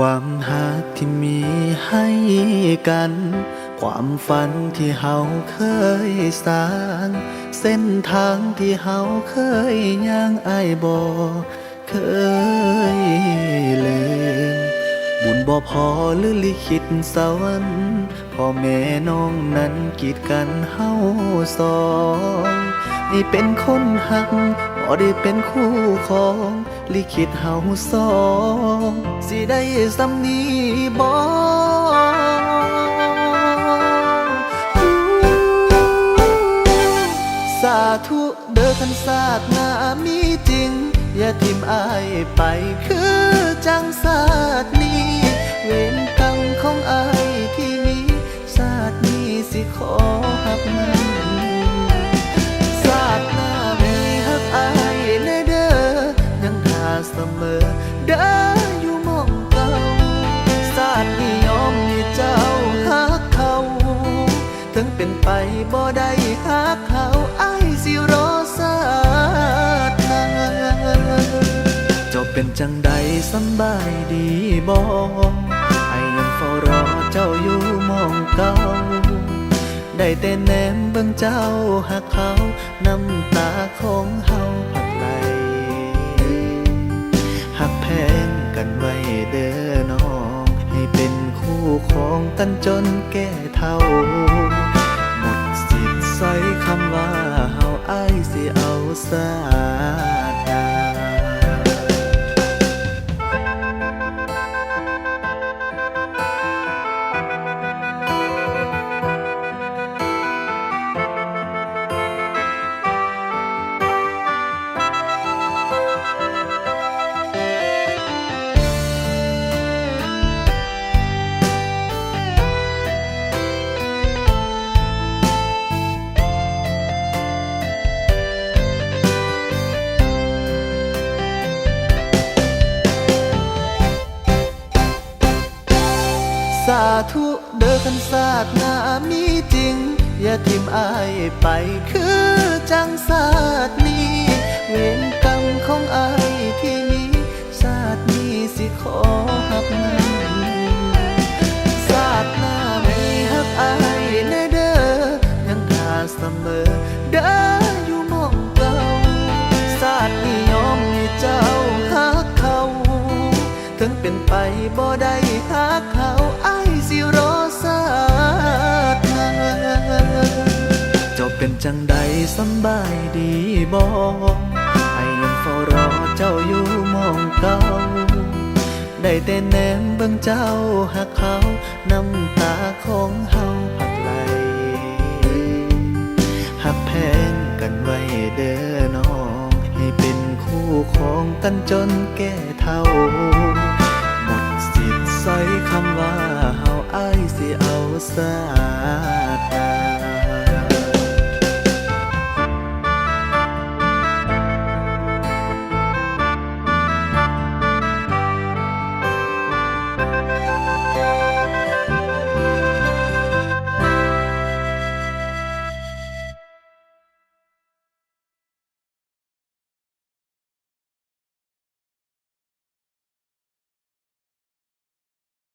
ความหักที่มีให้กัน ความฝันที่เฮาเคยสร้าง เส้นทางที่เฮาเคยย่างอ้ายบ่เคยลืมบุญบ่พอหรือลิขิตสวรรค์พ่อแม่น้องนั้นกีดกันเฮาสองให้เป็นคนหักบ่ได้เป็นคู่ของลิขิตเฮาสองสิได้สำนี้บ่สาธุเด้อคันศาสนามีจริงอย่าทิ่มอ้ายไปคือจังศาสตร์นี้เวรกรรมของอ้ายที่มีศาสตร์นี้สิขอหักมันศาสตร์หน้ามีหักอ้ายแน่เด้อยังท่าเสมอเด้ออยู่หม้องเก่าศาสตร์นี้ยอมให้เจ้าหักเขาถึงเป็นไปบ่ได้หักเขาอ้ายสิรอศาสตร์หน้าเจ้าเป็นจังใดสำบายดีบ่ไอ้ยังเฝ้ารอเจ้าอยู่หม้องเก่าได้แต่แนมเบิ่งเจ้าหักเขาน้ำตาของเฮาพัดไหลหักแพงกันไว้เด้อน้องให้เป็นคู่ของกันจนแก่เฒ่าหมดสิทธิ์ใส่คำว่าเฮาอ้ายสิเอาซาดาสาธุเด้อคันศาสตร์หน้ามีจริงอย่าทิ่มอ้ายไปคือจังศาสตร์นี้เวรกรรมของอ้ายที่มีศาสตร์นี้สิขอหักมันศาสตร์หน้ามีหักอ้ายแน่เด้อยังท่าเสมอเด้ออยู่หม้องเก่าศาสตร์นี้ยอมให้เจ้าหักเขาถึงเป็นไปบ่ได้หักเขาอ้ายสิรอศาสตร์หน้าเจ้าเป็นจังใดสำบายดีบ่ไอ้ยังเฝ้ารอเจ้าอยู่หม้องเก่าได้แต่แนมเบิ่งเจ้าหักเขาน้ำตาของเฮาพัดไหลหักแพงกันไว้เด้อน้องให้เป็นคู่ของกันจนแก่เฒ่าหมดสิทธิ์ใส่คำว่าเฮาอ้ายสิเอาซา